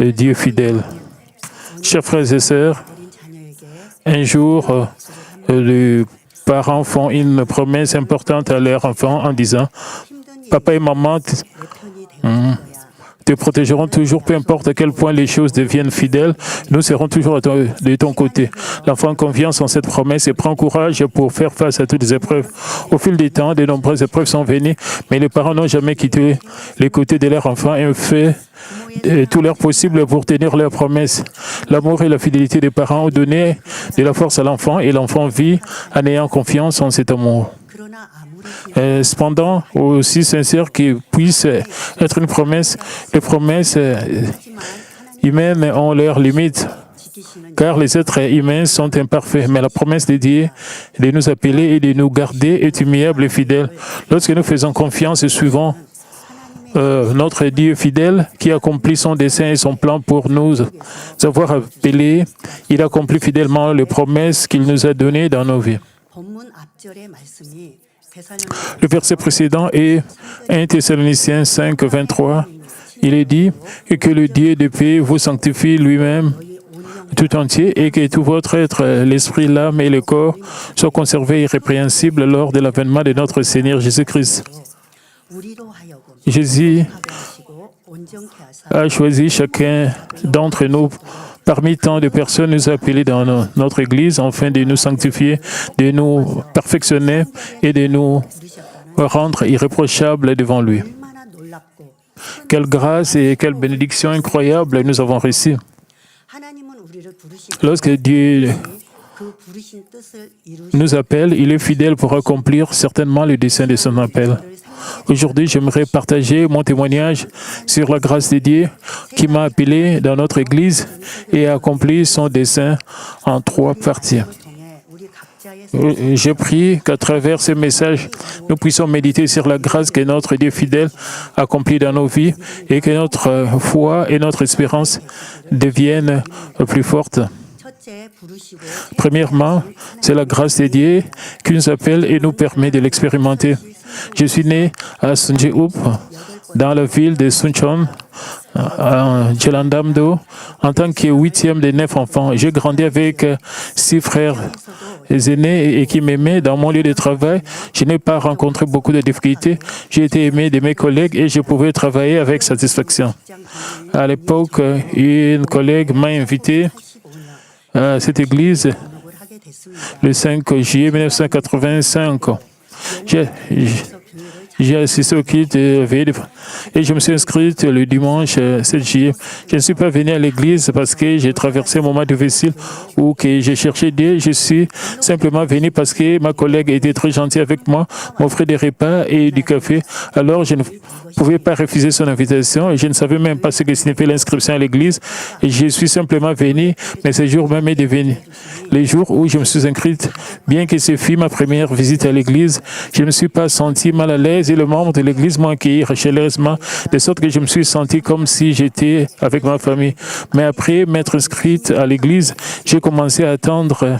Dieu fidèle. Chers frères et sœurs, un jour, les parents font une promesse importante à leur enfant en disant « Papa et maman te protégeront toujours, peu importe à quel point les choses deviennent fidèles, nous serons toujours de ton côté. » L'enfant a confiance en cette promesse et prend courage pour faire face à toutes les épreuves. Au fil du temps, de nombreuses épreuves sont venues, mais les parents n'ont jamais quitté les côtés de leur enfant et ont fait tout leur possible pour tenir leurs promesses. L'amour et la fidélité des parents ont donné de la force à l'enfant et l'enfant vit en ayant confiance en cet amour. Cependant, aussi sincère qu'il puisse être une promesse, les promesses humaines ont leurs limites, car les êtres humains sont imparfaits. Mais la promesse de Dieu de nous appeler et de nous garder est immuable et fidèle. Lorsque nous faisons confiance et suivons notre Dieu fidèle qui accomplit son dessein et son plan pour nous avoir appelés, il accomplit fidèlement les promesses qu'il nous a données dans nos vies. Le verset précédent est 1 Thessaloniciens 5, 23. Il est dit « Que le Dieu de paix vous sanctifie lui-même tout entier et que tout votre être, l'esprit, l'âme et le corps soient conservés irrépréhensibles lors de l'avènement de notre Seigneur Jésus-Christ. » Jésus a choisi chacun d'entre nous parmi tant de personnes nous appeler dans notre Église afin de nous sanctifier, de nous perfectionner et de nous rendre irréprochables devant lui. Quelle grâce et quelle bénédiction incroyable nous avons reçue. Lorsque Dieu nous appelle, il est fidèle pour accomplir certainement le dessein de son appel. Aujourd'hui, j'aimerais partager mon témoignage sur la grâce de Dieu qui m'a appelé dans notre Église et a accompli son dessein en 3 parties. Je prie qu'à travers ce message, nous puissions méditer sur la grâce que notre Dieu fidèle accomplit dans nos vies et que notre foi et notre espérance deviennent plus fortes. Premièrement, c'est la grâce de Dieu qui nous appelle et nous permet de l'expérimenter. Je suis né à Sunjeup, dans la ville de Suncheon, en Jeollanam-do, en tant que 8e de 9 enfants. J'ai grandi avec 6 frères aînés et qui m'aimaient dans mon lieu de travail. Je n'ai pas rencontré beaucoup de difficultés. J'ai été aimé de mes collègues et je pouvais travailler avec satisfaction. À l'époque, une collègue m'a invité à cette église le 5 juillet 1985. J'ai assisté au culte et je me suis inscrite le dimanche 7 juillet. Je ne suis pas venu à l'église parce que j'ai traversé un moment difficile ou que j'ai cherché Dieu. Je suis simplement venu parce que ma collègue était très gentille avec moi, m'offrait des repas et du café. Alors je ne pouvais pas refuser son invitation et je ne savais même pas ce que signifiait l'inscription à l'église. Et je suis simplement venu, mais ce jour même est devenu les jours où je me suis inscrite. Bien que ce fût ma première visite à l'église, je ne me suis pas senti mal à l'aise et le membre de l'église m'a accueilli chaleureusement, de sorte que je me suis senti comme si j'étais avec ma famille. Mais après m'être inscrite à l'église, j'ai commencé à attendre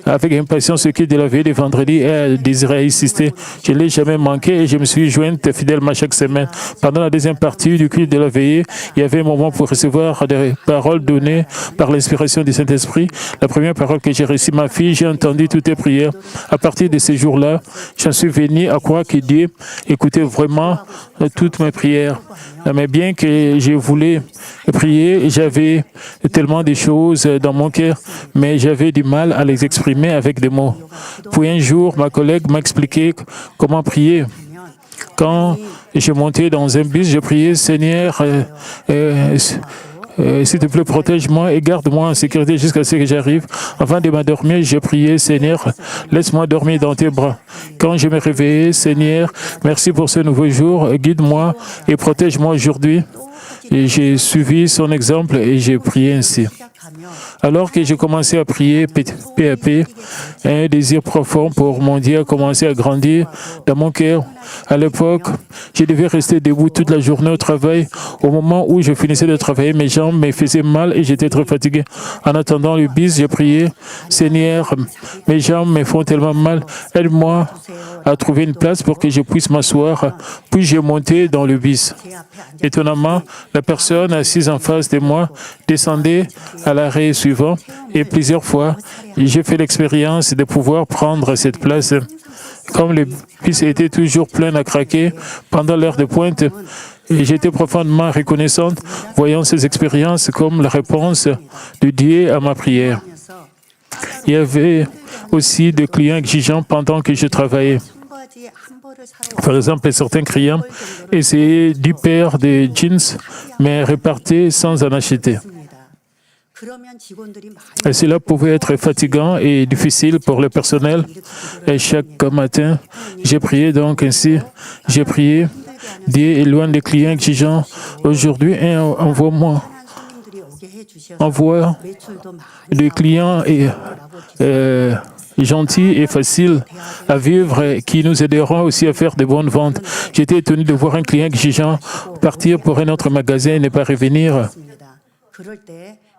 avec impatience ce culte de la veille de vendredi et à désirer assister. Je ne l'ai jamais manqué et je me suis jointe fidèlement chaque semaine. Pendant la deuxième partie du culte de la veillée, il y avait un moment pour recevoir des paroles données par l'inspiration du Saint-Esprit. La première parole que j'ai reçue, ma fille, j'ai entendu toutes tes prières. À partir de ces jours-là, j'en suis venu à croire que Dieu écoutait vraiment toutes mes prières. Mais bien que je voulais prier, j'avais tellement de choses dans mon cœur, mais j'avais du mal à les exprimer avec des mots. Puis un jour, ma collègue m'a expliqué comment prier. Quand je montais dans un bus, je priais, Seigneur, s'il te plaît, protège-moi et garde-moi en sécurité jusqu'à ce que j'arrive. Avant de m'endormir, je priais, Seigneur, laisse-moi dormir dans tes bras. Quand je me réveillais, Seigneur, merci pour ce nouveau jour, guide-moi et protège-moi aujourd'hui. Et j'ai suivi son exemple et j'ai prié ainsi. Alors que j'ai commencé à prier peu à peu, un désir profond pour mon Dieu a commencé à grandir dans mon cœur. À l'époque, je devais rester debout toute la journée au travail. Au moment où je finissais de travailler, mes jambes me faisaient mal et j'étais très fatigué. En attendant le bus, j'ai prié, Seigneur, mes jambes me font tellement mal, aide-moi à trouver une place pour que je puisse m'asseoir. Puis j'ai monté dans le bus. Étonnamment, la personne assise en face de moi descendait à l'arrêt suivant et plusieurs fois, j'ai fait l'expérience de pouvoir prendre cette place. Comme le bus était toujours plein à craquer pendant l'heure de pointe, et j'étais profondément reconnaissante, voyant ces expériences comme la réponse de Dieu à ma prière. Il y avait aussi des clients exigeants pendant que je travaillais. Par exemple, certains clients essayaient 10 paires de jeans, mais répartaient sans en acheter. Et cela pouvait être fatigant et difficile pour le personnel. Et chaque matin, j'ai prié donc ainsi. J'ai prié, Dieu éloigne les clients exigeants aujourd'hui et envoie des clients gentils et faciles à vivre qui nous aideront aussi à faire de bonnes ventes. J'étais étonné de voir un client exigeant partir pour un autre magasin et ne pas revenir.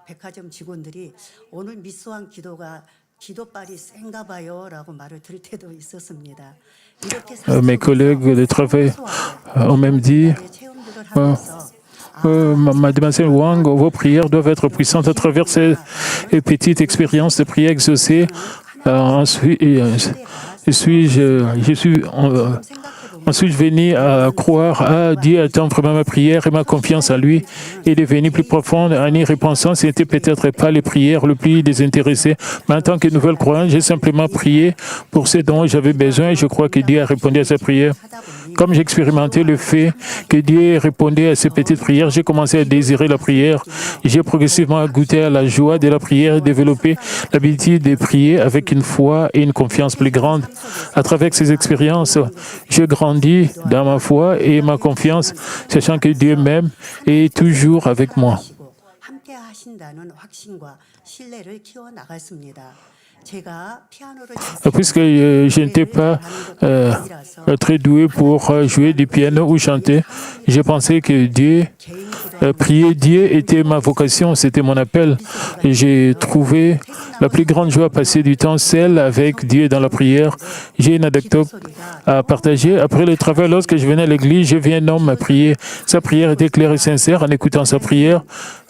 백화점 직원들이 오늘 미소한 기도가 기도빨이 센가 봐요라고 말을 들을 때도 있었습니다. Mes collègues de travail ont même dit Mademoiselle Wang, vos prières doivent être puissantes à travers ces petites expériences de prière exaucées. Ensuite, je suis venu à croire à Dieu, attendre vraiment ma prière et ma confiance en lui est devenue plus profonde. En y repensant, ce n'était peut-être pas les prières le plus désintéressées, mais en tant que nouvelle croyante, j'ai simplement prié pour ce dont j'avais besoin et je crois que Dieu a répondu à sa prière. Comme j'ai expérimenté le fait que Dieu répondait à ces petites prières, j'ai commencé à désirer la prière. J'ai progressivement goûté à la joie de la prière et développé l'habitude de prier avec une foi et une confiance plus grande. À travers ces expériences, je grandis dans ma foi et ma confiance, sachant que Dieu m'aime et est toujours avec moi. Puisque je n'étais pas très doué pour jouer du piano ou chanter, j'ai pensé que prier Dieu était ma vocation, c'était mon appel. J'ai trouvé la plus grande joie à passer du temps seul avec Dieu dans la prière. J'ai une anecdote à partager. Après le travail, lorsque je venais à l'église, je vis un homme à prier. Sa prière était claire et sincère. En écoutant sa prière,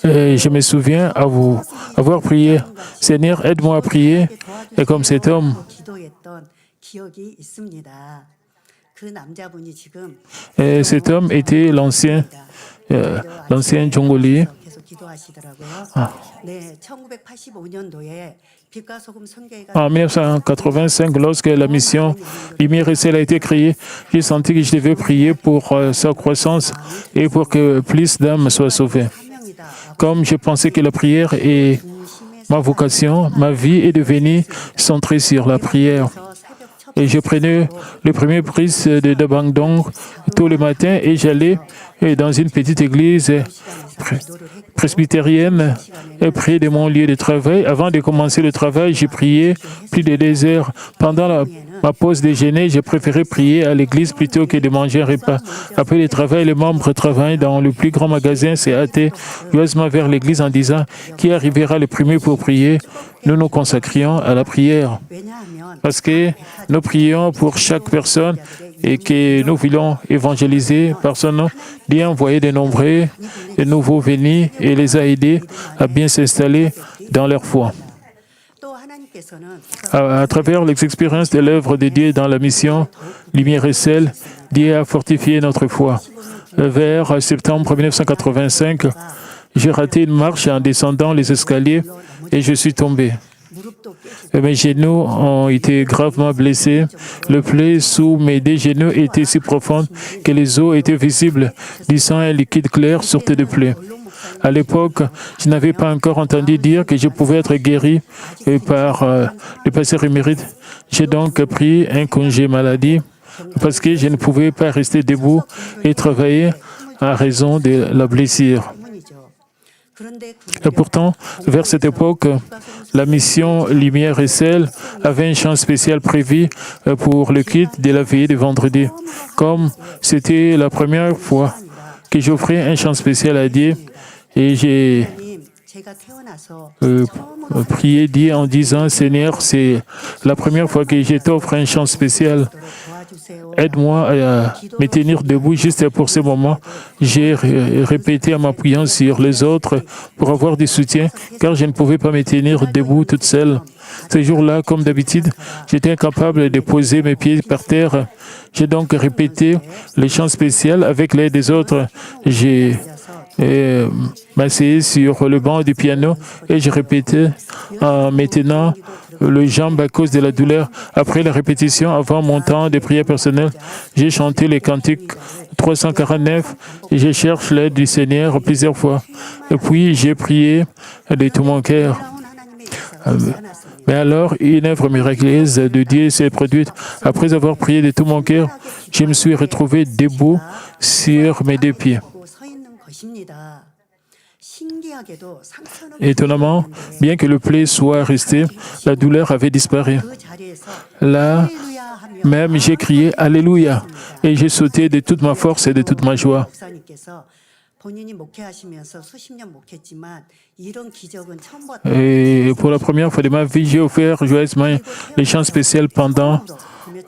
je me souviens avoir prié, Seigneur, aide-moi à prier. Et comme cet homme, était l'ancien Jongoli. En 1985, lorsque la mission Lumière et Ciel a été créée, j'ai senti que je devais prier pour sa croissance et pour que plus d'âmes soient sauvées. Comme je pensais que la prière est ma vocation, ma vie est devenue centrée sur la prière. Et je prenais le premier bris de Dabangdong tous les matins et j'allais dans une petite église presbytérienne près de mon lieu de travail. Avant de commencer le travail, j'ai prié plus de 2 heures. Pendant ma pause déjeuner, j'ai préféré prier à l'église plutôt que de manger un repas. Après le travail, les membres travaillant dans le plus grand magasin s'est hâté joyeusement vers l'église en disant « Qui arrivera le premier pour prier ?» Nous nous consacrions à la prière parce que nous prions pour chaque personne et que nous voulons évangéliser par son nom. Dieu a envoyé de nouveaux venus et les a aidés à bien s'installer dans leur foi. À travers les expériences de l'œuvre de Dieu dans la mission Lumière et Ciel, Dieu a fortifié notre foi. Vers septembre 1985, j'ai raté une marche en descendant les escaliers et je suis tombé. Mes genoux ont été gravement blessés. Le pli sous mes 2 genoux était si profond que les os étaient visibles, du sang et un liquide clair sortait de plaies. À l'époque, je n'avais pas encore entendu dire que je pouvais être guéri par le pasteur émérite. J'ai donc pris un congé maladie parce que je ne pouvais pas rester debout et travailler à raison de la blessure. Et pourtant, vers cette époque, la mission Lumière et Sel avait un chant spécial prévu pour le culte de la veillée de vendredi. Comme c'était la première fois que j'offrais un chant spécial à Dieu, et j'ai prié Dieu en disant, Seigneur, c'est la première fois que je t'offre un chant spécial. Aide-moi à me tenir debout juste pour ce moment. J'ai répété en m'appuyant sur les autres pour avoir du soutien, car je ne pouvais pas me tenir debout toute seule. Ce jour-là, comme d'habitude, j'étais incapable de poser mes pieds par terre. J'ai donc répété le chant spécial avec l'aide des autres. J'ai m'asseyais sur le banc du piano et je répétais en me tenant le jambe à cause de la douleur. Après la répétition, avant mon temps de prière personnelle, j'ai chanté les cantiques 349 et je cherche l'aide du Seigneur plusieurs fois. Et puis j'ai prié de tout mon cœur. Mais alors, une œuvre miraculeuse de Dieu s'est produite. Après avoir prié de tout mon cœur, je me suis retrouvé debout sur mes deux pieds. Étonnamment, bien que le plaie soit resté, la douleur avait disparu. Là, même j'ai crié « Alléluia » et j'ai sauté de toute ma force et de toute ma joie. Et pour la première fois de ma vie, j'ai offert joyeusement les chants spéciaux pendant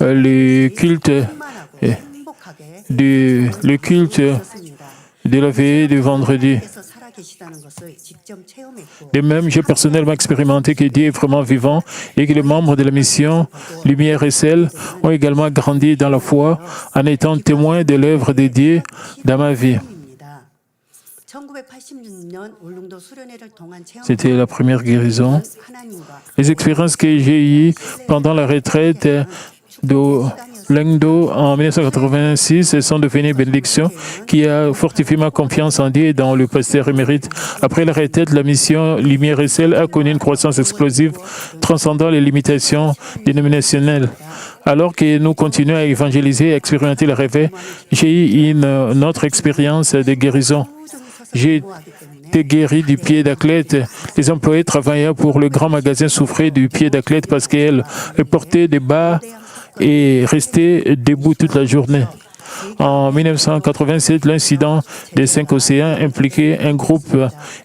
le culte de la veillée de vendredi. De même, j'ai personnellement expérimenté que Dieu est vraiment vivant et que les membres de la mission Lumière et Sel ont également grandi dans la foi en étant témoins de l'œuvre de Dieu dans ma vie. C'était la première guérison. Les expériences que j'ai eues pendant la retraite de Lengdo en 1986 sont devenues bénédictions qui a fortifié ma confiance en Dieu et dans le pasteur émérite. Après la retraite, la mission Lumière et Sel a connu une croissance explosive transcendant les limitations dénominationnelles. Alors que nous continuons à évangéliser et à expérimenter le réveil, j'ai eu une autre expérience de guérison. J'ai été guéri du pied d'athlète. Les employés travaillant pour le grand magasin souffraient du pied d'athlète parce qu'elles portaient des bas et restaient debout toute la journée. En 1987, l'incident des 5 océans impliquait un groupe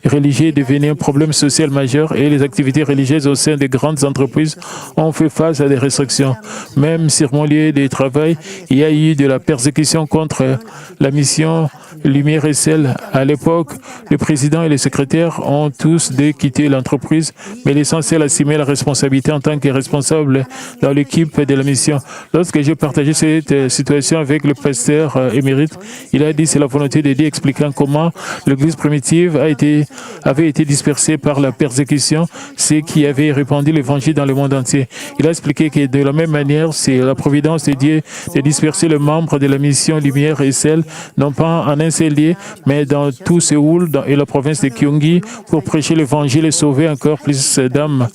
religieux est devenu un problème social majeur et les activités religieuses au sein des grandes entreprises ont fait face à des restrictions. Même sur mon lieu de travail, il y a eu de la persécution contre la mission Lumière et Sel. À l'époque, le président et les secrétaires ont tous dû quitter l'entreprise, mais l'essentiel assumer la responsabilité en tant que responsable dans l'équipe de la mission. Lorsque j'ai partagé cette situation avec le pasteur émérite, il a dit c'est la volonté de Dieu, expliquant comment l'Église primitive avait été dispersée par la persécution, ce qui avait répandu l'Évangile dans le monde entier. Il a expliqué que de la même manière, c'est la providence de Dieu de disperser les membres de la mission Lumière et Sel, non pas en un seul lieu, mais dans tout Séoul et la province de Gyeonggi pour prêcher l'Évangile et sauver encore plus d'âmes.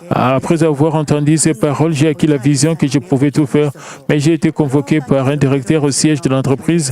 Après avoir entendu ces paroles, j'ai acquis la vision que je pouvais tout faire, mais j'ai été convoqué par un directeur au siège de l'entreprise.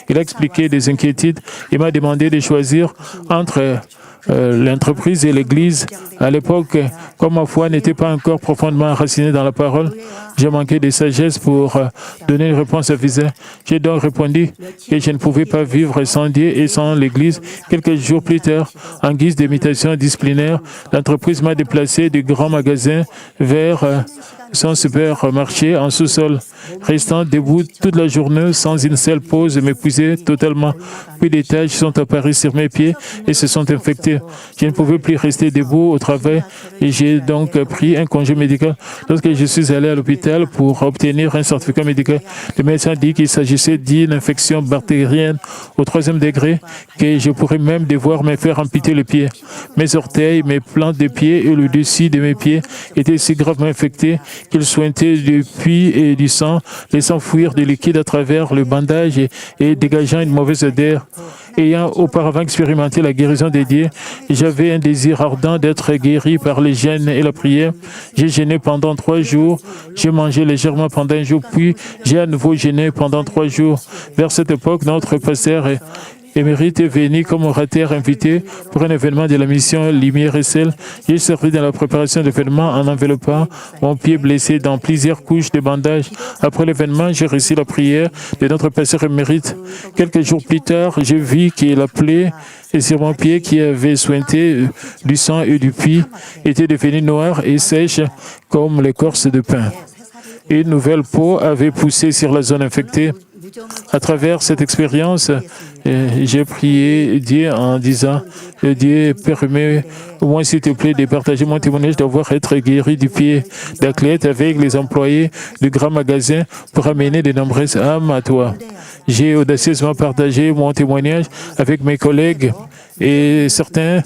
Il a expliqué des inquiétudes et m'a demandé de choisir entre l'entreprise et l'Église. À l'époque, comme ma foi n'était pas encore profondément enracinée dans la parole, j'ai manqué de sagesse pour donner une réponse avisée. J'ai donc répondu que je ne pouvais pas vivre sans Dieu et sans l'Église. Quelques jours plus tard, en guise d'imitation disciplinaire, l'entreprise m'a déplacé du grand magasin vers son supermarché en sous-sol, restant debout toute la journée sans une seule pause et m'épuisé totalement. Puis des taches sont apparues sur mes pieds et se sont infectées. Je ne pouvais plus rester debout au travail et j'ai donc pris un congé médical. Lorsque je suis allé à l'hôpital pour obtenir un certificat médical, le médecin dit qu'il s'agissait d'une infection bactérienne au 3e degré, que je pourrais même devoir me faire amputer le pied. Mes orteils, mes plantes de pied et le dessus de mes pieds étaient si gravement infectés qu'ils sointaient du puits et du sang, laissant fuir du liquide à travers le bandage et dégageant une mauvaise odeur. Ayant auparavant expérimenté la guérison des dieux, j'avais un désir ardent d'être guéri par les jeûnes et la prière. J'ai jeûné pendant 3 jours, j'ai mangé légèrement pendant un jour, puis j'ai à nouveau jeûné pendant 3 jours. Vers cette époque, notre pasteur Émérite est venu comme orateur invité pour un événement de la mission Lumière et Sel. J'ai servi dans la préparation de l'événement en enveloppant mon pied blessé dans plusieurs couches de bandages. Après l'événement, j'ai reçu la prière de notre pasteur émérite. Quelques jours plus tard, j'ai vu que la plaie sur mon pied qui avait sointé du sang et du puits était devenue noire et sèche comme l'écorce de pin. Une nouvelle peau avait poussé sur la zone infectée. À travers cette expérience, j'ai prié Dieu en disant « Dieu, permets-moi s'il te plaît de partager mon témoignage d'avoir été guéri du pied d'athlète avec les employés du grand magasin pour amener de nombreuses âmes à toi. » J'ai audacieusement partagé mon témoignage avec mes collègues et certains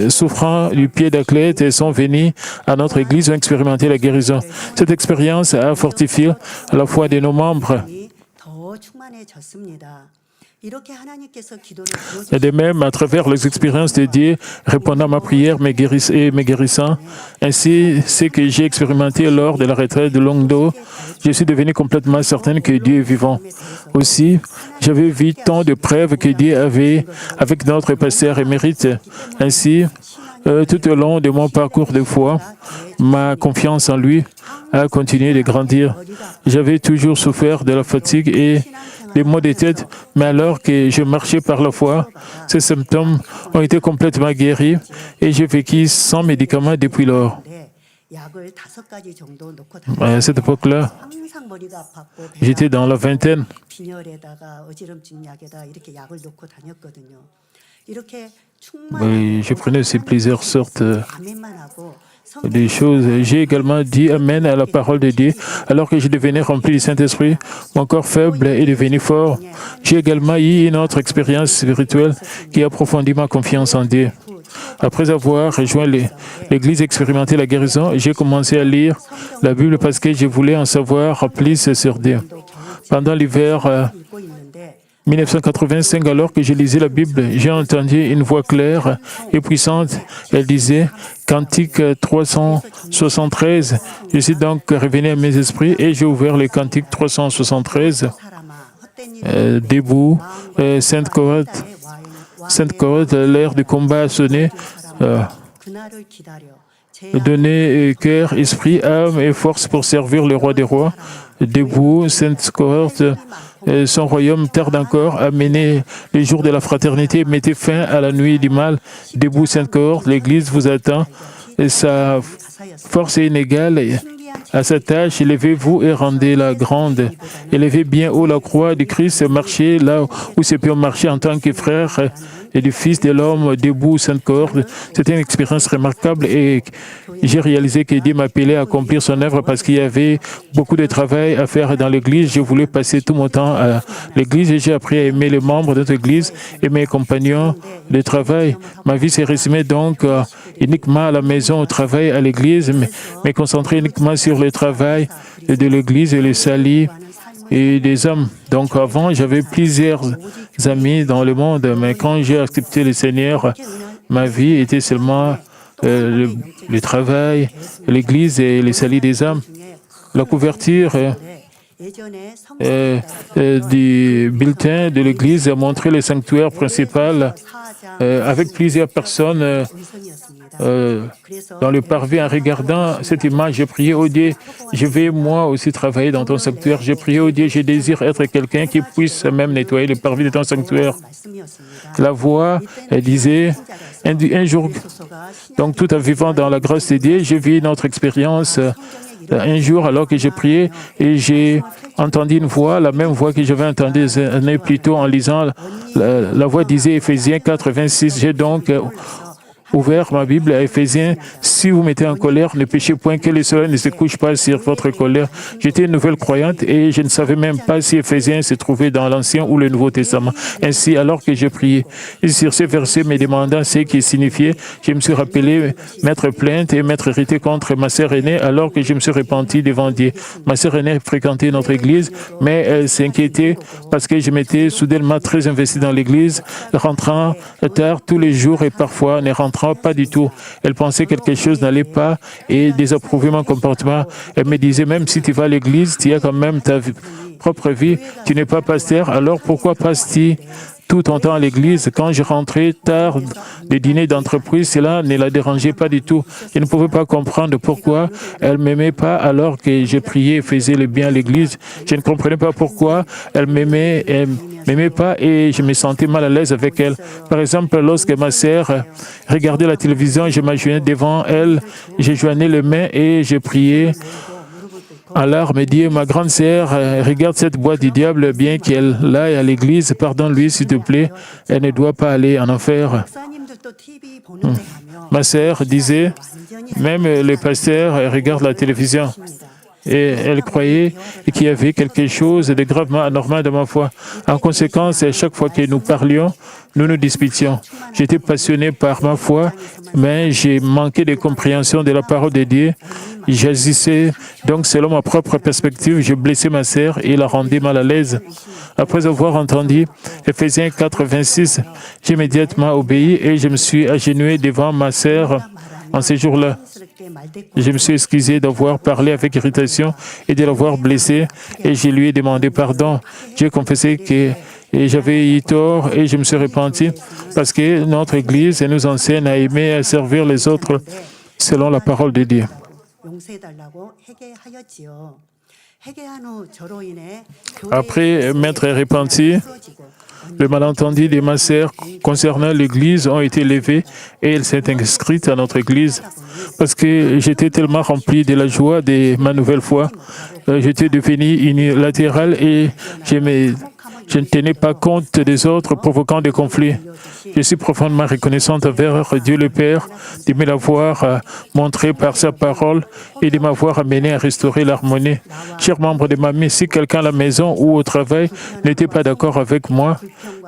souffrant du pied d'athlète sont venus à notre église ont expérimenté la guérison. Cette expérience a fortifié la foi de nos membres. Et de même, à travers les expériences de Dieu, répondant à ma prière me guérissant, ainsi ce que j'ai expérimenté lors de la retraite de Longdo, je suis devenu complètement certain que Dieu est vivant. Aussi, j'avais vu tant de preuves que Dieu avait avec notre pasteur émérite. Ainsi, tout au long de mon parcours de foi, ma confiance en lui a continué de grandir. J'avais toujours souffert de la fatigue et des maux de tête, mais alors que je marchais par la foi, ces symptômes ont été complètement guéris et j'ai vécu sans médicaments depuis lors. À cette époque-là, j'étais dans la vingtaine. Je prenais aussi plusieurs sortes de choses. J'ai également dit Amen à la parole de Dieu. Alors que je devenais rempli du Saint-Esprit, mon corps faible est devenu fort. J'ai également eu une autre expérience spirituelle qui a approfondi ma confiance en Dieu. Après avoir rejoint l'Église et expérimenté la guérison, j'ai commencé à lire la Bible parce que je voulais en savoir plus sur Dieu. Pendant l'hiver 1985, alors que je lisais la Bible, j'ai entendu une voix claire et puissante. Elle disait « Cantique 373 ». Je suis donc revenu à mes esprits et j'ai ouvert le Cantique 373. Debout, Sainte Cohorte, l'heure du combat a sonné. Donner cœur, esprit, âme et force pour servir le roi des rois. Debout, Sainte Cohorte, son royaume tarde encore à mener les jours de la fraternité, mettez fin à la nuit du mal. Debout, Sainte Cohorte, l'Église vous attend. Et sa force est inégale à sa tâche. Élevez-vous et rendez-la grande. Élevez bien haut la croix du Christ, marchez là où c'est peut marcher en tant que frère et du Fils de l'homme, debout, Sainte Cohorte. C'était une expérience remarquable et j'ai réalisé que Dieu m'appelait à accomplir son œuvre parce qu'il y avait beaucoup de travail à faire dans l'Église. Je voulais passer tout mon temps à l'Église et j'ai appris à aimer les membres de notre Église et mes compagnons de travail. Ma vie s'est résumée donc uniquement à la maison, au travail, à l'Église, mais concentrée uniquement sur le travail de l'Église et le salut et des hommes. Donc avant, j'avais plusieurs amis dans le monde, mais quand j'ai accepté le Seigneur, ma vie était seulement le travail, l'Église et le salut des âmes. La couverture du bulletin de l'Église a montré le sanctuaire principal avec plusieurs personnes dans le parvis. En regardant cette image, j'ai prié au Dieu, je vais moi aussi travailler dans ton sanctuaire. J'ai prié au Dieu, je désire être quelqu'un qui puisse même nettoyer le parvis de ton sanctuaire. La voix, elle disait, un jour, donc tout en vivant dans la grâce de Dieu, j'ai vu notre expérience. Un jour, alors que j'ai prié, et j'ai entendu une voix, la même voix que j'avais entendue des années plus tôt en lisant. La voix disait Éphésiens 4, 26. J'ai donc ouvert ma Bible à Éphésiens. Si vous mettez en colère, ne péchez point, que le soleil ne se couche pas sur votre colère. J'étais une nouvelle croyante et je ne savais même pas si Éphésiens se trouvait dans l'Ancien ou le Nouveau Testament. Ainsi, alors que j'ai prié, et sur ces versets me demandant ce qui signifiait, je me suis rappelé m'être plainte et m'être irrité contre ma sœur aînée alors que je me suis repenti devant Dieu. Ma sœur aînée fréquentait notre église, mais elle s'inquiétait parce que je m'étais soudainement très investi dans l'église, rentrant tard tous les jours et parfois ne rentrant pas du tout. Elle pensait quelque chose n'allait pas et désapprouvait mon comportement. Elle me disait, même si tu vas à l'église, tu as quand même ta propre vie, tu n'es pas pasteur, alors pourquoi passes-tu tout ton temps à l'église. Quand je rentrais tard des dîners d'entreprise, cela ne la dérangeait pas du tout. Je ne pouvais pas comprendre pourquoi elle ne m'aimait pas alors que je priais et faisais le bien à l'église. Je ne comprenais pas pourquoi elle m'aimait pas et je me sentais mal à l'aise avec elle. Par exemple, lorsque ma sœur regardait la télévision, je m'agenouillais devant elle, je joignais les mains et je priais en larmes et dit, ma grande sœur, regarde cette boîte du diable, bien qu'elle aille à l'église, pardonne-lui s'il te plaît, elle ne doit pas aller en enfer. Ma sœur disait, même le pasteur regarde la télévision. Et elle croyait qu'il y avait quelque chose de gravement anormal dans ma foi. En conséquence, à chaque fois que nous parlions, nous nous disputions. J'étais passionné par ma foi, mais j'ai manqué de compréhension de la parole de Dieu. J'agissais donc selon ma propre perspective. Je blessais ma sœur et la rendais mal à l'aise. Après avoir entendu Ephésiens 4, 26, j'ai immédiatement obéi et je me suis agenouillé devant ma sœur en ces jours-là. Je me suis excusé d'avoir parlé avec irritation et de l'avoir blessé et je lui ai demandé pardon. J'ai confessé que j'avais eu tort et je me suis repenti parce que notre Église nous enseigne à aimer et à servir les autres selon la parole de Dieu. Après m'être repenti, le malentendu de ma sœur concernant l'Église ont été levés et elle s'est inscrite à notre Église parce que j'étais tellement rempli de la joie de ma nouvelle foi. J'étais devenu unilatéral et je ne tenais pas compte des autres, provoquant des conflits. Je suis profondément reconnaissante envers Dieu le Père de me l'avoir montré par sa parole et de m'avoir amené à restaurer l'harmonie. Chers membres de ma famille, si quelqu'un à la maison ou au travail n'était pas d'accord avec moi,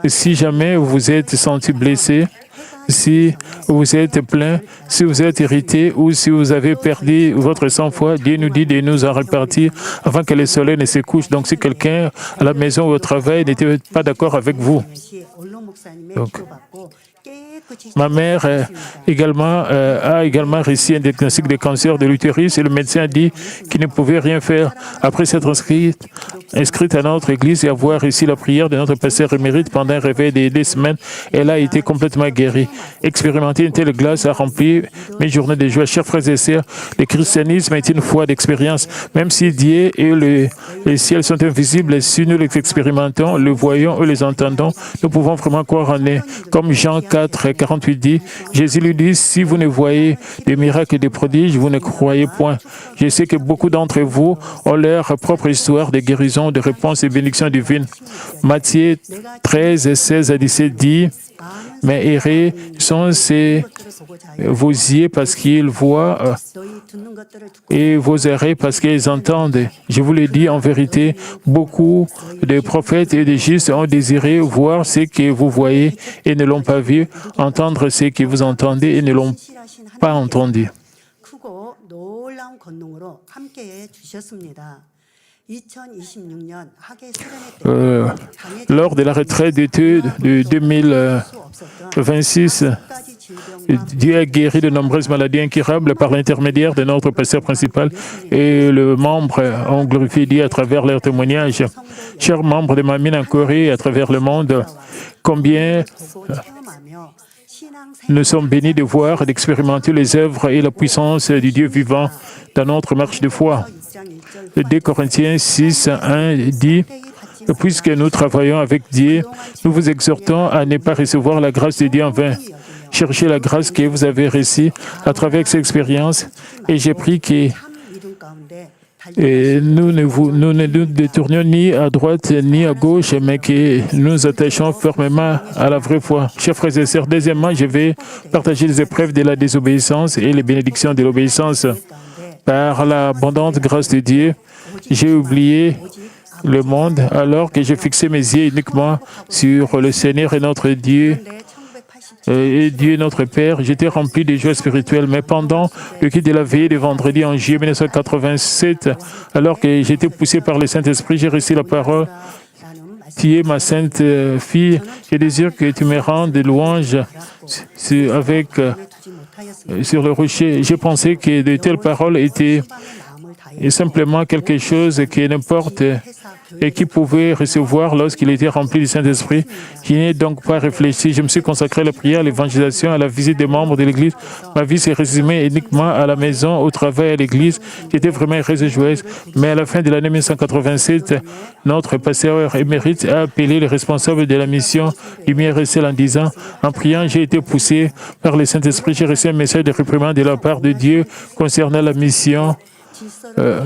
si jamais vous vous êtes senti blessé, si vous êtes plein, si vous êtes irrité ou si vous avez perdu votre sang-froid, Dieu nous dit de nous en repartir avant que le soleil ne se couche. Donc si quelqu'un à la maison ou au travail n'était pas d'accord avec vous, donc, ma mère a également reçu un diagnostic de cancer de l'utérus et le médecin a dit qu'il ne pouvait rien faire. Après s'être inscrite à notre église et avoir reçu la prière de notre pasteur émérite pendant un réveil de 2 semaines, elle a été complètement guérie. Expérimenter une telle grâce a rempli mes journées de joie. Chers frères et sœurs, le christianisme est une foi d'expérience. Même si Dieu et le ciel sont invisibles, si nous les expérimentons, les voyons et les entendons, nous pouvons vraiment croire en eux. Comme Jean 4, 48 dit, Jésus lui dit, si vous ne voyez des miracles et des prodiges, vous ne croyez point. Je sais que beaucoup d'entre vous ont leur propre histoire de guérison, de réponse et bénédiction divine. Matthieu 13, 16 à 17 dit, mais errés sont vos yeux parce qu'ils voient et vos oreilles parce qu'ils entendent. Je vous le dis en vérité, beaucoup de prophètes et de justes ont désiré voir ce que vous voyez et ne l'ont pas vu, entendre ce que vous entendez et ne l'ont pas entendu. Lors de la retraite d'études de 2026, Dieu a guéri de nombreuses maladies incurables par l'intermédiaire de notre pasteur principal et les membres ont glorifié Dieu à travers leurs témoignages. Chers membres de ma mine en Corée et à travers le monde, combien nous sommes bénis de voir et d'expérimenter les œuvres et la puissance du Dieu vivant dans notre marche de foi. 2 Corinthiens 6, 1 dit, « Puisque nous travaillons avec Dieu, nous vous exhortons à ne pas recevoir la grâce de Dieu en vain. Cherchez la grâce que vous avez reçue à travers cette expérience. Et j'ai pris que nous ne nous détournions ni à droite ni à gauche, mais que nous nous attachons fermement à la vraie foi. » Chers frères et sœurs, deuxièmement, je vais partager les épreuves de la désobéissance et les bénédictions de l'obéissance. Par l'abondante grâce de Dieu, j'ai oublié le monde alors que j'ai fixé mes yeux uniquement sur le Seigneur et notre Dieu. Et Dieu notre Père, j'étais rempli de joie spirituelle. Mais pendant le culte de la veillée de vendredi en juillet 1987, alors que j'étais poussé par le Saint-Esprit, j'ai reçu la parole. Tu es ma sainte fille, je désire que tu me rendes louange sur le rocher. J'ai pensé que de telles paroles étaient est simplement quelque chose qui n'importe et qui pouvait recevoir lorsqu'il était rempli du Saint-Esprit. Je n'ai donc pas réfléchi. Je me suis consacré à la prière, à l'évangélisation, à la visite des membres de l'Église. Ma vie s'est résumée uniquement à la maison, au travail, à l'Église. J'étais vraiment heureuse et joyeuse. Mais à la fin de l'année 1987, notre pasteur émérite a appelé les responsables de la mission Lumière et Ciel en disant, en priant, j'ai été poussé par le Saint-Esprit. J'ai reçu un message de réprimande de la part de Dieu concernant la mission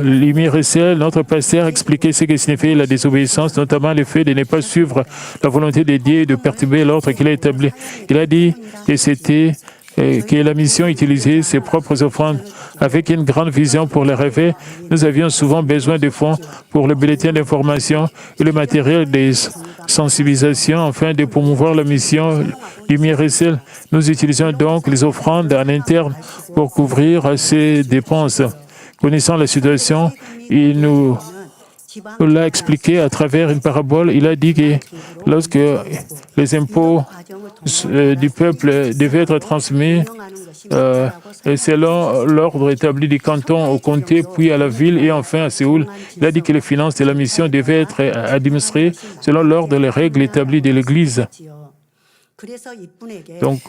Lumière et Ciel. Notre pasteur a expliqué ce que signifiait la désobéissance, notamment le fait de ne pas suivre la volonté de Dieu et de perturber l'ordre qu'il a établi. Il a dit que c'était que la mission utilisait ses propres offrandes avec une grande vision pour les rêver. Nous avions souvent besoin de fonds pour le bulletin d'information et le matériel de sensibilisation afin de promouvoir la mission Lumière et Ciel. Nous utilisions donc les offrandes en interne pour couvrir ces dépenses. Connaissant la situation, il nous l'a expliqué à travers une parabole. Il a dit que lorsque les impôts du peuple devaient être transmis selon l'ordre établi du canton au comté, puis à la ville et enfin à Séoul, il a dit que les finances de la mission devaient être administrées selon l'ordre et les règles établies de l'Église. Donc,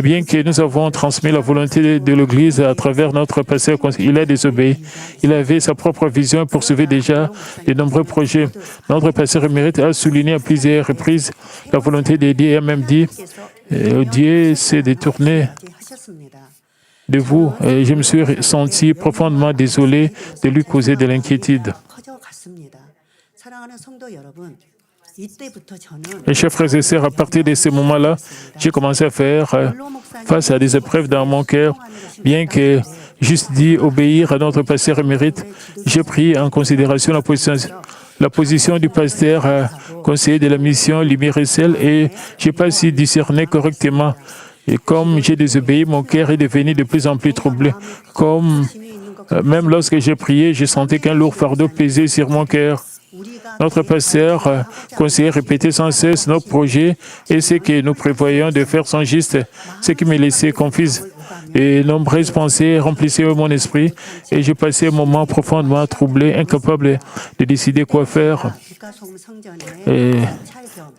bien que nous avons transmis la volonté de l'Église à travers notre pasteur, il a désobéi. Il avait sa propre vision et poursuivait déjà de nombreux projets. Notre pasteur émérite a souligné à plusieurs reprises la volonté de Dieu et a même dit Dieu s'est détourné de vous. Et je me suis senti profondément désolé de lui causer de l'inquiétude. Mes chers frères et sœurs, à partir de ce moment-là, j'ai commencé à faire face à des épreuves dans mon cœur. Bien que juste dit obéir à notre pasteur émérite, j'ai pris en considération la position du pasteur conseiller de la mission Lumière et Ciel et je n'ai pas su discerner correctement. Et comme j'ai désobéi, mon cœur est devenu de plus en plus troublé. Même lorsque j'ai prié, je sentais qu'un lourd fardeau pesait sur mon cœur. Notre pasteur conseiller répétait sans cesse nos projets et ce que nous prévoyons de faire sont juste, ce qui me laissait confuse. Et nombreuses pensées remplissaient mon esprit et je passais un moment profondément troublé, incapable de décider quoi faire. Et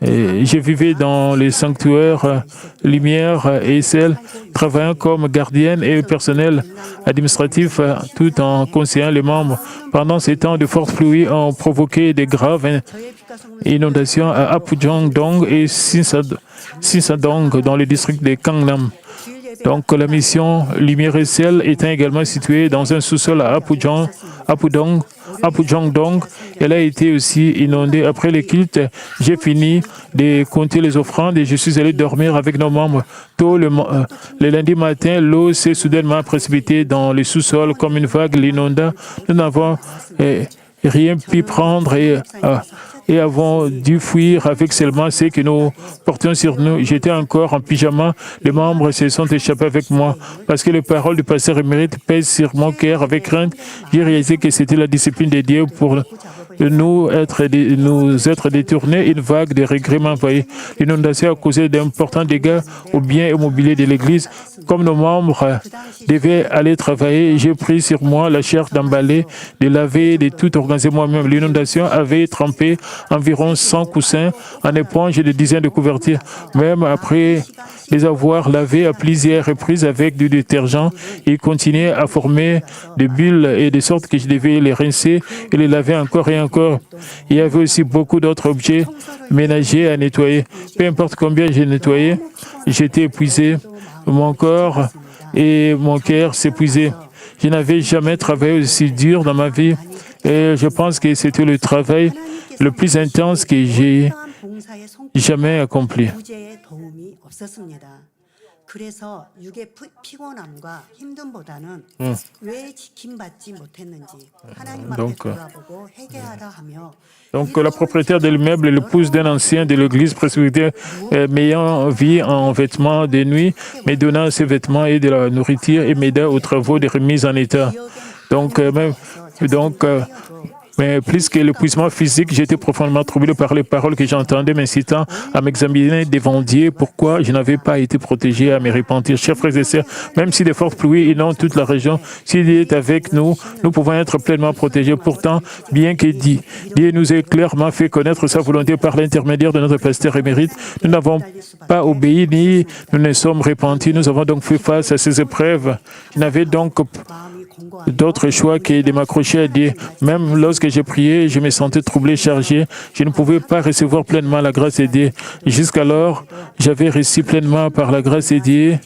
je vivais dans les sanctuaires Lumière et Ciel, travaillant comme gardienne et personnel administratif tout en conseillant les membres. Pendant ces temps, de fortes pluies ont provoqué de graves inondations à Apujang-dong et Sinsadong dans le district de Gangnam. Donc la mission Lumière et Ciel étant également située dans un sous-sol à Apujang-dong, elle a été aussi inondée. Après les cultes, j'ai fini de compter les offrandes et je suis allé dormir avec nos membres. Tôt le lundi matin, l'eau s'est soudainement précipitée dans le sous-sol comme une vague l'inonda. Nous n'avons rien pu prendre et avons dû fuir avec seulement ce que nous portions sur nous. J'étais encore en pyjama. Les membres se sont échappés avec moi. Parce que les paroles du pasteur émérite pèsent sur mon cœur avec crainte, j'ai réalisé que c'était la discipline de Dieu pour nous être détournés. Une vague de regrets m'a envahi. L'inondation a causé d'importants dégâts aux biens immobiliers de l'Église. Comme nos membres devaient aller travailler, j'ai pris sur moi la charge d'emballer, de laver, de tout organiser moi-même. L'inondation avait trempé environ 100 coussins en éponge et des dizaines de couvertures. Même après les avoir lavés à plusieurs reprises avec du détergent, ils continuaient à former des bulles et de sorte que je devais les rincer et les laver encore et encore. Il y avait aussi beaucoup d'autres objets ménagers à nettoyer. Peu importe combien j'ai nettoyé, j'étais épuisé. Mon corps et mon cœur s'épuisaient. Je n'avais jamais travaillé aussi dur dans ma vie et je pense que c'était le travail le plus intense que j'ai jamais accompli. Donc la propriétaire de l'immeuble est l'épouse d'un ancien de l'église presbytérienne m'ayant vie en vêtements de nuit, me donnant ses vêtements et de la nourriture et m'aida aux travaux de remise en état. Mais plus que l'épuisement physique, j'étais profondément troublé par les paroles que j'entendais m'incitant à m'examiner devant Dieu. Pourquoi je n'avais pas été protégé à me repentir. Chers frères et sœurs, même si de fortes pluies inondent toute la région, si Dieu est avec nous, nous pouvons être pleinement protégés. Pourtant, bien que Dieu nous ait clairement fait connaître sa volonté par l'intermédiaire de notre pasteur émérite, nous n'avons pas obéi ni nous ne sommes repentis. Nous avons donc fait face à ces épreuves. Je n'avais donc d'autre choix que de m'accrocher à Dieu. Même lorsque j'ai prié, je me sentais troublé, chargé. Je ne pouvais pas recevoir pleinement la grâce de Dieu. Jusqu'alors, j'avais reçu pleinement par la grâce de Dieu.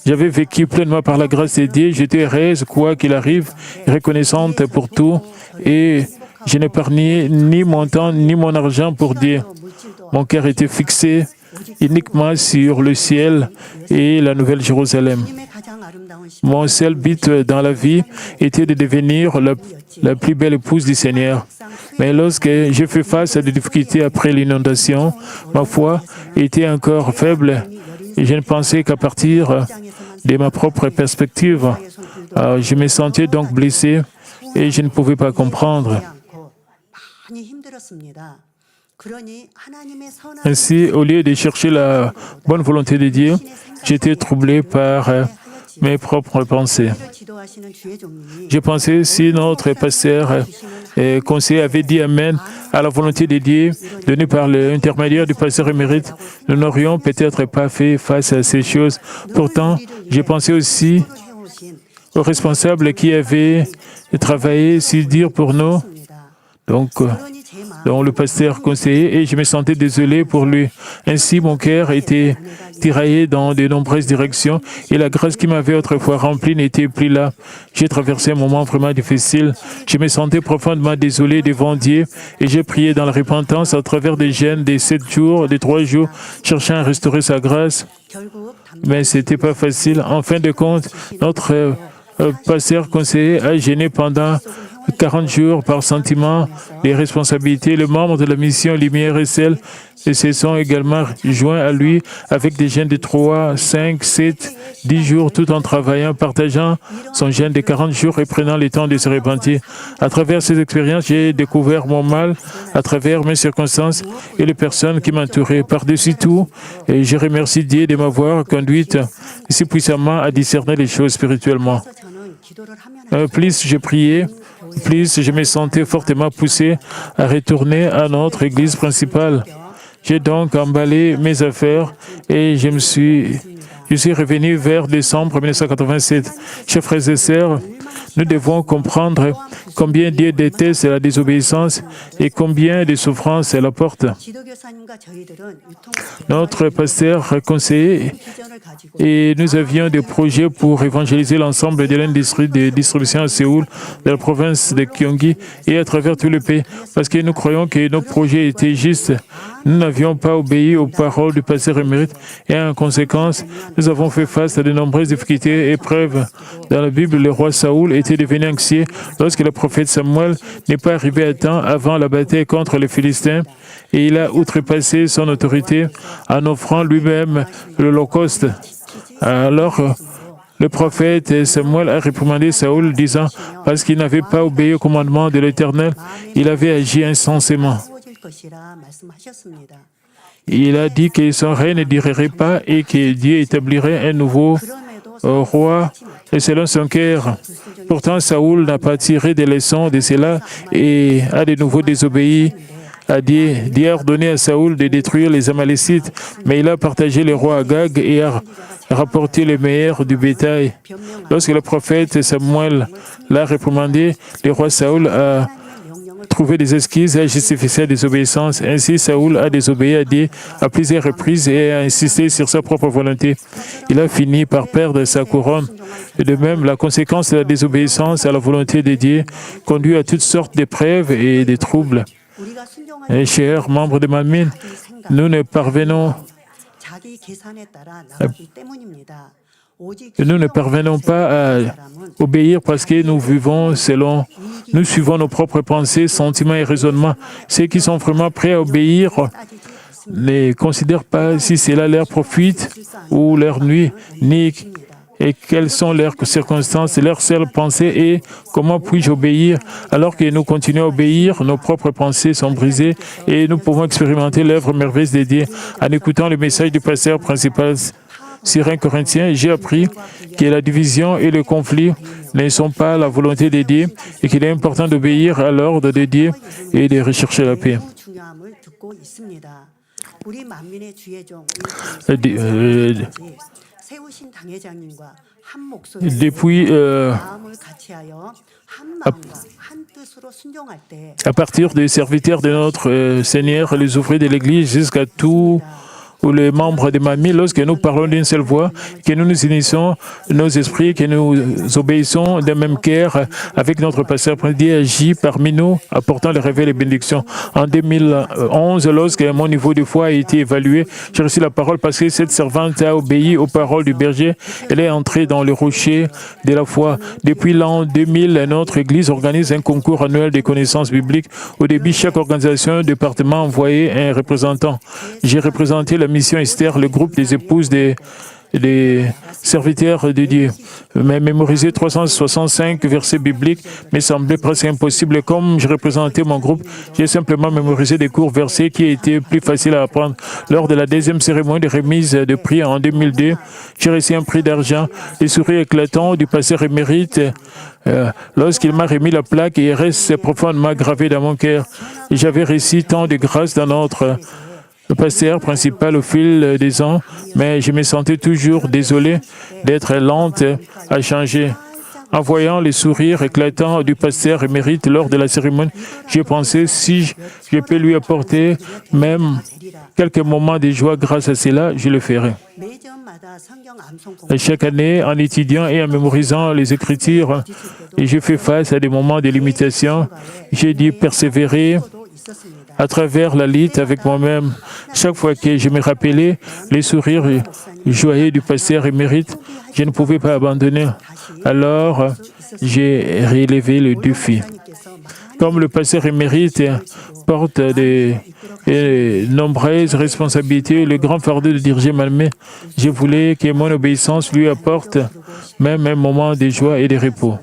J'avais vécu pleinement par la grâce de Dieu. J'étais heureuse, quoi qu'il arrive, reconnaissante pour tout. Et je n'épargnais ni mon temps ni mon argent pour Dieu. Mon cœur était fixé uniquement sur le ciel et la Nouvelle Jérusalem. Mon seul but dans la vie était de devenir la plus belle épouse du Seigneur. Mais lorsque j'ai fait face à des difficultés après l'inondation, ma foi était encore faible et je ne pensais qu'à partir de ma propre perspective. Je me sentais donc blessé et je ne pouvais pas comprendre. Ainsi, au lieu de chercher la bonne volonté de Dieu, j'étais troublé par mes propres pensées. Je pensais si notre pasteur et conseiller avait dit Amen à la volonté de Dieu donnée par l'intermédiaire du pasteur émérite, nous n'aurions peut-être pas fait face à ces choses. Pourtant, j'ai pensé aussi aux responsables qui avaient travaillé si dur pour nous. Donc, le pasteur conseiller, et je me sentais désolé pour lui. Ainsi, mon cœur était tiraillé dans de nombreuses directions et la grâce qui m'avait autrefois remplie n'était plus là. J'ai traversé un moment vraiment difficile. Je me sentais profondément désolé devant Dieu et j'ai prié dans la repentance à travers des jeûnes de 7 jours, de 3 jours, cherchant à restaurer sa grâce. Mais ce n'était pas facile. En fin de compte, notre pasteur conseiller a gêné pendant 40 jours par sentiment des responsabilités. Les membres de la mission Lumière et Sel se sont également joints à lui avec des jeûnes de 3, 5, 7, 10 jours tout en travaillant, partageant son jeûne de 40 jours et prenant le temps de se repentir. À travers ces expériences, j'ai découvert mon mal à travers mes circonstances et les personnes qui m'entouraient. Par-dessus tout, et je remercie Dieu de m'avoir conduite si puissamment à discerner les choses spirituellement. Plus je priais, plus je me sentais fortement poussé à retourner à notre église principale. J'ai donc emballé mes affaires et je suis revenu vers décembre 1987. Chers frères et sœurs, nous devons comprendre combien Dieu déteste la désobéissance et combien de souffrances elle apporte. Notre pasteur conseiller et nous avions des projets pour évangéliser l'ensemble de l'industrie de distribution à Séoul, dans la province de Gyeonggi et à travers tout le pays, parce que nous croyons que nos projets étaient justes. Nous n'avions pas obéi aux paroles du pasteur émérite et en conséquence, nous avons fait face à de nombreuses difficultés et épreuves. Dans la Bible, le roi Saoul était devenu anxieux lorsque le prophète Samuel n'est pas arrivé à temps avant la bataille contre les Philistins et il a outrepassé son autorité en offrant lui-même l'Holocauste. Alors, le prophète Samuel a réprimandé Saoul disant, parce qu'il n'avait pas obéi au commandement de l'Éternel, il avait agi insensément. Il a dit que son règne ne durerait pas et que Dieu établirait un nouveau roi selon son cœur. Pourtant, Saoul n'a pas tiré des leçons de cela et a de nouveau désobéi à Dieu. Dieu a ordonné à Saoul de détruire les Amalécites, mais il a partagé le roi Agag et a rapporté le meilleur du bétail. Lorsque le prophète Samuel l'a réprimandé, le roi Saoul a trouvé des excuses et a justifié sa désobéissance. Ainsi, Saoul a désobéi à Dieu à plusieurs reprises et a insisté sur sa propre volonté. Il a fini par perdre sa couronne. Et de même, la conséquence de la désobéissance à la volonté de Dieu conduit à toutes sortes d'épreuves et de troubles. Et chers membres de Manmin, nous ne parvenons pas à obéir parce que nous suivons nos propres pensées, sentiments et raisonnements. Ceux qui sont vraiment prêts à obéir ne considèrent pas si cela leur profite ou leur nuit, ni et quelles sont leurs circonstances, leurs seules pensées et comment puis-je obéir alors que nous continuons à obéir, nos propres pensées sont brisées et nous pouvons expérimenter l'œuvre merveilleuse de Dieu. En écoutant le message du pasteur principal sur 1 Corinthiens, j'ai appris que la division et le conflit ne sont pas la volonté de Dieu et qu'il est important d'obéir à l'ordre de Dieu et de rechercher la paix. Depuis à partir des serviteurs de notre Seigneur, les ouvriers de l'Église, jusqu'à tous les membres de Mamie, lorsque nous parlons d'une seule voix, que nous nous unissons nos esprits, que nous obéissons d'un même cœur avec notre pasteur, Dieu agit parmi nous, apportant le réveil et les bénédictions. En 2011, lorsque mon niveau de foi a été évalué, j'ai reçu la parole parce que cette servante a obéi aux paroles du berger. Elle est entrée dans le rocher de la foi. Depuis l'an 2000, notre Église organise un concours annuel des connaissances bibliques. Au début, chaque organisation, département envoyait un représentant. J'ai représenté la mission Esther, le groupe des épouses des serviteurs de Dieu. Mais mémoriser 365 versets bibliques me semblait presque impossible. Comme je représentais mon groupe, j'ai simplement mémorisé des courts versets qui étaient plus faciles à apprendre. Lors de la deuxième cérémonie de remise de prix en 2002, j'ai reçu un prix d'argent. Les sourires éclatants du pasteur émérite lorsqu'il m'a remis la plaque et reste profondément gravé dans mon cœur. J'avais reçu tant de grâce dans notre pasteur principal au fil des ans, mais je me sentais toujours désolé d'être lente à changer. En voyant les sourires éclatants du pasteur émérite lors de la cérémonie, j'ai pensé si je peux lui apporter même quelques moments de joie grâce à cela, je le ferai. Et chaque année, en étudiant et en mémorisant les Écritures, je fais face à des moments de limitation. J'ai dû persévérer à travers la lutte avec moi-même. Chaque fois que je me rappelais les sourires joyeux du pasteur émérite, je ne pouvais pas abandonner. Alors, j'ai relevé le défi. Comme le pasteur émérite porte de nombreuses responsabilités, le grand fardeau de diriger Malmé, je voulais que mon obéissance lui apporte même un moment de joie et de repos.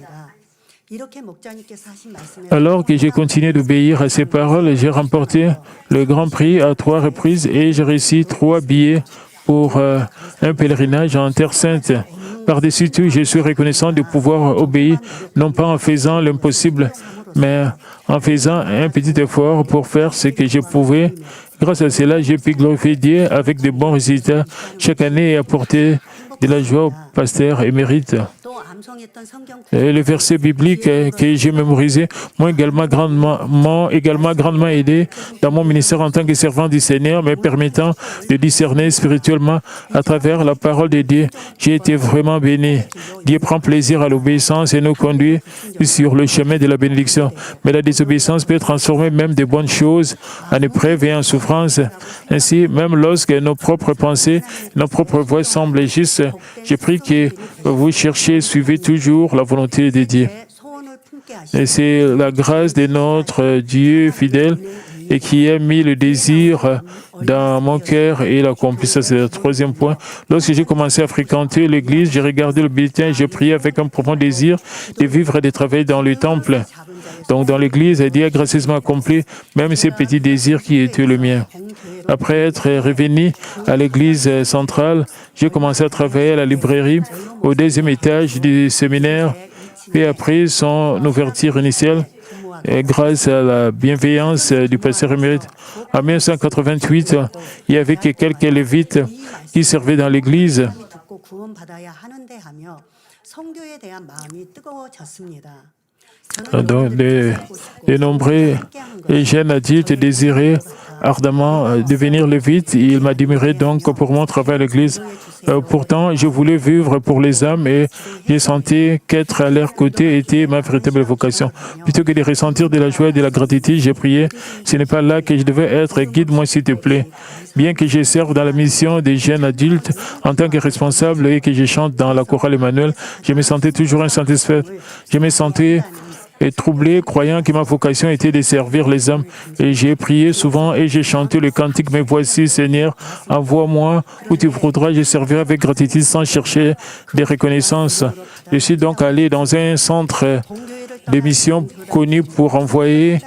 Alors que j'ai continué d'obéir à ses paroles, j'ai remporté le Grand Prix à 3 reprises et j'ai reçu 3 billets pour un pèlerinage en Terre Sainte. Par-dessus tout, je suis reconnaissant de pouvoir obéir, non pas en faisant l'impossible, mais en faisant un petit effort pour faire ce que je pouvais. Grâce à cela, j'ai pu glorifier Dieu avec de bons résultats chaque année et apporter de la joie au pasteur émérite. Et les versets bibliques que j'ai mémorisés m'ont également grandement aidé dans mon ministère en tant que servant du Seigneur, me permettant de discerner spirituellement à travers la parole de Dieu. J'ai été vraiment béni. Dieu prend plaisir à l'obéissance et nous conduit sur le chemin de la bénédiction. Mais la désobéissance peut transformer même de bonnes choses en épreuves et en souffrance. Ainsi, même lorsque nos propres pensées, nos propres voix semblent justes, je prie que vous cherchiez, suivez toujours la volonté de Dieu. Et c'est la grâce de notre Dieu fidèle et qui a mis le désir dans mon cœur et l'accompli. Ça, c'est le troisième point. Lorsque j'ai commencé à fréquenter l'église, j'ai regardé le bulletin et j'ai prié avec un profond désir de vivre et de travailler dans le temple. Donc, dans l'église, Dieu a gracieusement accompli même ces petits désirs qui étaient le mien. Après être revenu à l'église centrale, j'ai commencé à travailler à la librairie au 2e étage du séminaire. Et après son ouverture initiale, et grâce à la bienveillance du pasteur émérite, en 1988, il y avait que quelques lévites qui servaient dans l'église. Donc, de nombreux jeunes adultes désiraient ardemment devenir lévite. Il m'a admiré donc pour mon travail à l'église. Pourtant, je voulais vivre pour les âmes et j'ai senti qu'être à leur côté était ma véritable vocation. Plutôt que de ressentir de la joie et de la gratitude, j'ai prié. Ce n'est pas là que je devais être. Guide-moi s'il te plaît. Bien que je serve dans la mission des jeunes adultes en tant que responsable et que je chante dans la chorale Emmanuel, je me sentais toujours insatisfait. Je me sentais troublé, croyant que ma vocation était de servir les hommes. Et j'ai prié souvent et j'ai chanté le cantique, mais voici, Seigneur, envoie-moi où tu voudras, je servirai avec gratitude sans chercher des reconnaissances. Je suis donc allé dans un centre de mission connu pour envoyer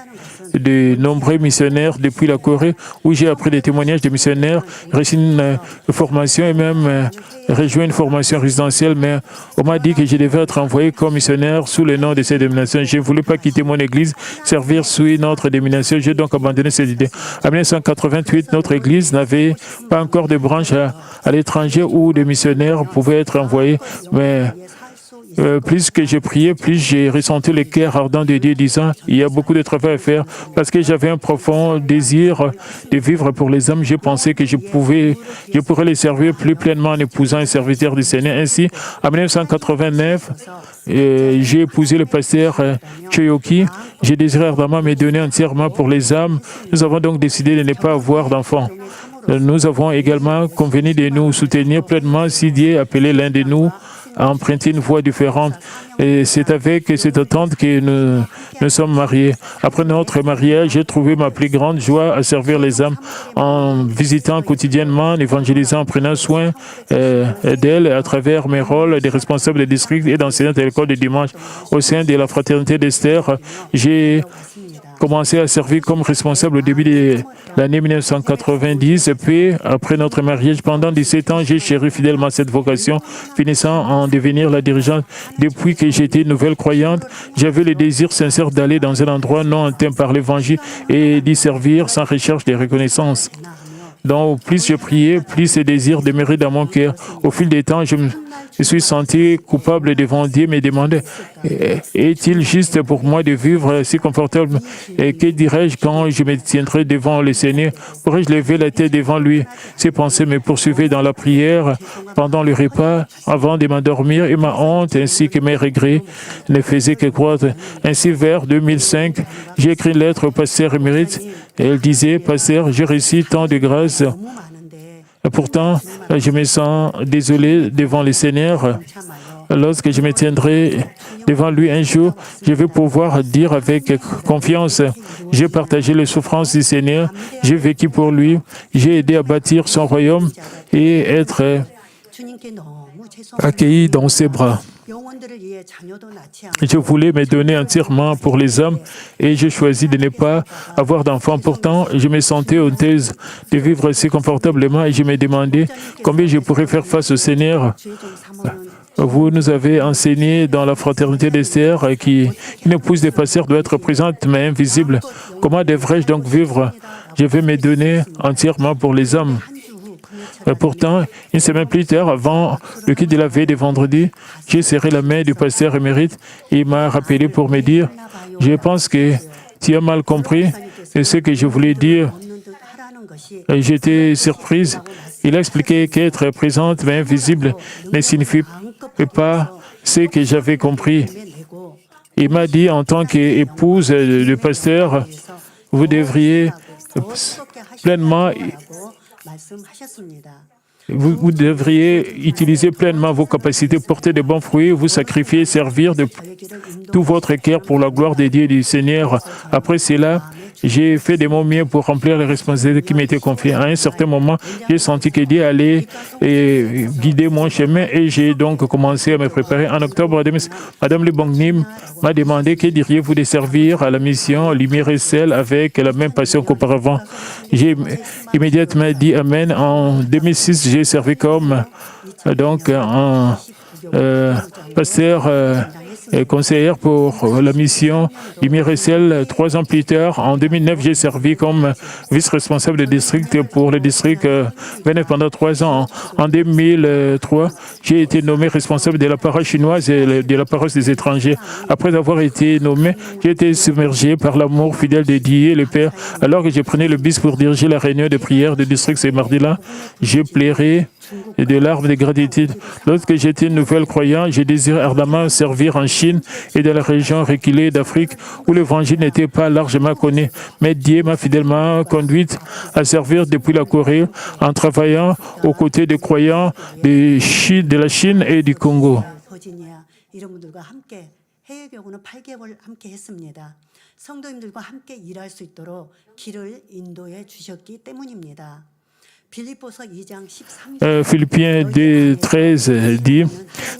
de nombreux missionnaires depuis la Corée, où j'ai appris des témoignages de missionnaires, reçu une formation et même rejoint une formation résidentielle, mais on m'a dit que je devais être envoyé comme missionnaire sous le nom de cette dénomination. Je ne voulais pas quitter mon église, servir sous une autre dénomination. J'ai donc abandonné cette idée. En 1988, notre église n'avait pas encore de branche à l'étranger où des missionnaires pouvaient être envoyés, mais plus que j'ai prié, plus j'ai ressenti le cœur ardent de Dieu disant il y a beaucoup de travail à faire parce que j'avais un profond désir de vivre pour les hommes. J'ai pensé que je pourrais les servir plus pleinement en épousant un serviteur du Seigneur. Ainsi, en 1989, j'ai épousé le pasteur Choyoki. J'ai désiré ardemment me donner entièrement pour les âmes. Nous avons donc décidé de ne pas avoir d'enfants. Nous avons également convenu de nous soutenir pleinement si Dieu appelait l'un de nous à emprunter une voie différente. Et c'est avec cette attente que nous sommes mariés. Après notre mariage, j'ai trouvé ma plus grande joie à servir les âmes en visitant quotidiennement, en évangélisant, en prenant soin d'elles à travers mes rôles de responsable de district et d'enseignant à l'école de dimanche. Au sein de la fraternité d'Esther, j'ai commencé à servir comme responsable au début de l'année 1990. Puis, après notre mariage, pendant 17 ans, j'ai chéri fidèlement cette vocation, finissant en devenir la dirigeante. Depuis que j'étais une nouvelle croyante, j'avais le désir sincère d'aller dans un endroit non hanté par l'Évangile et d'y servir sans recherche de reconnaissance. Donc, plus je priais, plus ce désir demeurait dans mon cœur. Au fil des temps, je me suis senti coupable devant Dieu, me demandant est-il juste pour moi de vivre si confortable? Et que dirais-je quand je me tiendrai devant le Seigneur? Pourrais-je lever la tête devant lui? Ces pensées me poursuivaient dans la prière, pendant le repas, avant de m'endormir, et ma honte ainsi que mes regrets ne faisaient que croître. Ainsi, vers 2005, j'ai écrit une lettre au pasteur émérite. Et elle disait, pasteur, j'ai reçu tant de grâce. Pourtant, je me sens désolé devant le Seigneur. Lorsque je me tiendrai devant lui un jour, je vais pouvoir dire avec confiance, j'ai partagé les souffrances du Seigneur, j'ai vécu pour lui, j'ai aidé à bâtir son royaume et être accueilli dans ses bras. Je voulais me donner entièrement pour les hommes et j'ai choisi de ne pas avoir d'enfants. Pourtant, je me sentais honteuse de vivre si confortablement et je me demandais combien je pourrais faire face au Seigneur. Vous nous avez enseigné dans la fraternité d'Esther qu'une épouse des pasteurs doit être présente mais invisible. Comment devrais-je donc vivre? Je vais me donner entièrement pour les hommes. Pourtant, une semaine plus tard, avant le culte de la veille de vendredi, j'ai serré la main du pasteur émérite et il m'a rappelé pour me dire « Je pense que tu as mal compris ce que je voulais dire. » J'étais surprise. Il a expliqué qu'être présente mais invisible ne signifie pas ce que j'avais compris. Il m'a dit en tant qu'épouse de pasteur, vous devriez pleinement vous devriez utiliser pleinement vos capacités, porter de bons fruits, vous sacrifier, servir de tout votre cœur pour la gloire de Dieu et du Seigneur. Après cela, j'ai fait de mon mieux pour remplir les responsabilités qui m'étaient confiées. À un certain moment, j'ai senti que Dieu allait guider mon chemin et j'ai donc commencé à me préparer. En octobre 2000, Madame Lebongnim m'a demandé que diriez-vous de servir à la mission Lumière et Sel avec la même passion qu'auparavant. J'ai immédiatement dit Amen. En 2006, j'ai servi comme un pasteur et conseillère pour la mission Lumière et Ciel. 3 ans plus tard, en 2009, j'ai servi comme vice-responsable de district pour le district Vénève pendant 3 ans. En 2003, j'ai été nommé responsable de la paroisse chinoise et de la paroisse des étrangers. Après avoir été nommé, j'ai été submergé par l'amour fidèle de Dieu, le Père. Alors que je prenais le bus pour diriger la réunion de prière du district ce mardi-là, j'ai pleuré et de larmes de gratitude. Lorsque j'étais une nouvelle croyante, j'ai désiré ardemment servir en Chine et dans la région reculée d'Afrique où l'évangile n'était pas largement connu. Mais Dieu m'a fidèlement conduite à servir depuis la Corée en travaillant aux côtés des croyants de la Chine et du Congo. 해외 교구는 8개월 함께 했습니다. 성도님들과 함께 일할 수 있도록 길을 인도해 주셨기 때문입니다. 빌립보서 2장 13절 Philippiens 2, 13 dit,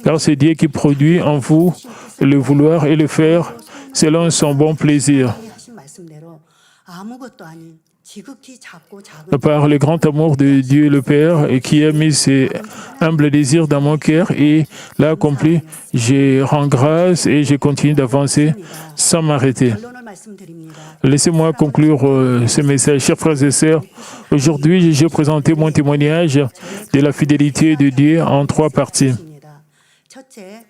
car c'est Dieu qui produit en vous le vouloir et le faire selon son bon plaisir. 하신 말씀대로 아무것도 아닌 지극히 작고 작은 Par le grand amour de Dieu le Père et qui a mis ses humbles désirs dans mon cœur et l'a accompli, je rends grâce et je continue d'avancer sans m'arrêter. 결론을 말씀드립니다. Laissez-moi conclure ce message, chers frères et sœurs. Aujourd'hui, j'ai présenté mon témoignage de la fidélité de Dieu en 3 parties. 첫째,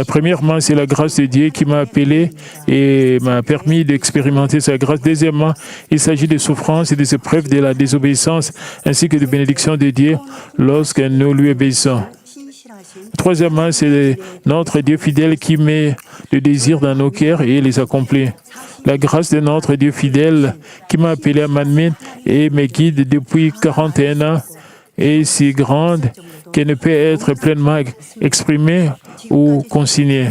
Premièrement, c'est la grâce de Dieu qui m'a appelé et m'a permis d'expérimenter sa grâce. Deuxièmement, il s'agit des souffrances et des épreuves de la désobéissance ainsi que de bénédictions de Dieu lorsque nous lui obéissons. 신실하신 Troisièmement, c'est notre Dieu fidèle qui met le désir dans nos cœurs et les accomplit. La grâce de notre Dieu fidèle qui m'a appelé à Manmin et me guide depuis 41 ans est si grande qu'elle ne peut être pleinement exprimée ou consignée.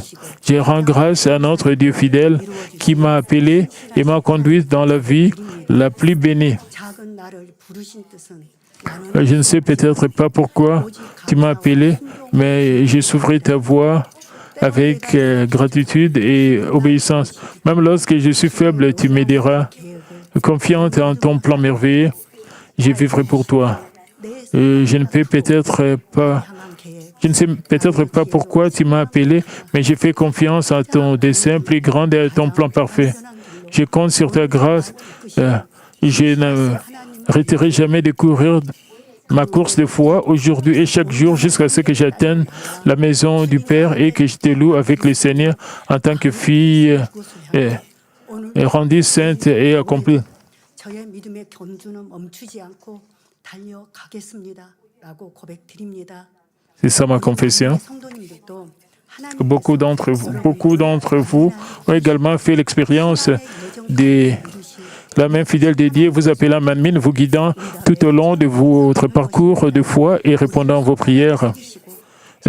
Je rends grâce à notre Dieu fidèle qui m'a appelé et m'a conduit dans la vie la plus bénie. 작은 나를 부르신 뜻은 나는 Je ne sais peut-être pas pourquoi tu m'as appelé, mais j'ai s'ouvert ta voix avec gratitude et obéissance. Même lorsque je suis faible, tu m'aideras. Confiante en ton plan merveilleux, je vivrai pour toi. Je ne peux peut-être pas, je ne sais peut-être pas pourquoi tu m'as appelé, mais je fais confiance à ton dessein plus grand et à ton plan parfait. Je compte sur ta grâce. Je n'arrêterai jamais de courir ma course de foi aujourd'hui et chaque jour jusqu'à ce que j'atteigne la maison du Père et que je te loue avec le Seigneur en tant que fille rendue sainte et accomplie. 저의 믿음의 견주는 멈추지 않고 달려가겠습니다라고 고백드립니다. C'est ça ma confession. 성도님들도 Beaucoup d'entre vous ont également fait l'expérience de la main fidèle de Dieu, vous appelant Manmin, vous guidant tout au long de votre parcours de foi et répondant à vos prières.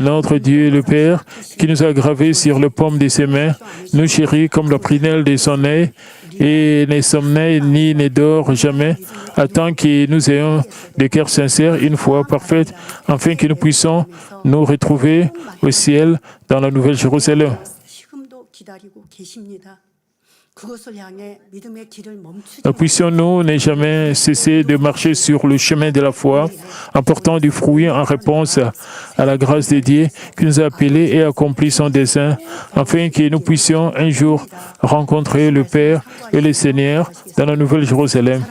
Notre Dieu, le Père, qui nous a gravés sur le paume de ses mains, nous chérit comme la prunelle de son œil et ne sommeille ni ne dort jamais, attend que nous ayons des cœurs sincères, une foi parfaite, afin que nous puissions nous retrouver au ciel dans la Nouvelle Jérusalem. 지금도 기다리고 계십니다. 그것을 향해 믿음의 길을 멈추지 Puissions-nous ne jamais cesser de marcher sur le chemin de la foi, en portant du fruit en réponse à la grâce de Dieu qui nous a appelés et accompli son dessein, afin que nous puissions un jour rencontrer le Père et le Seigneur dans la Nouvelle Jérusalem.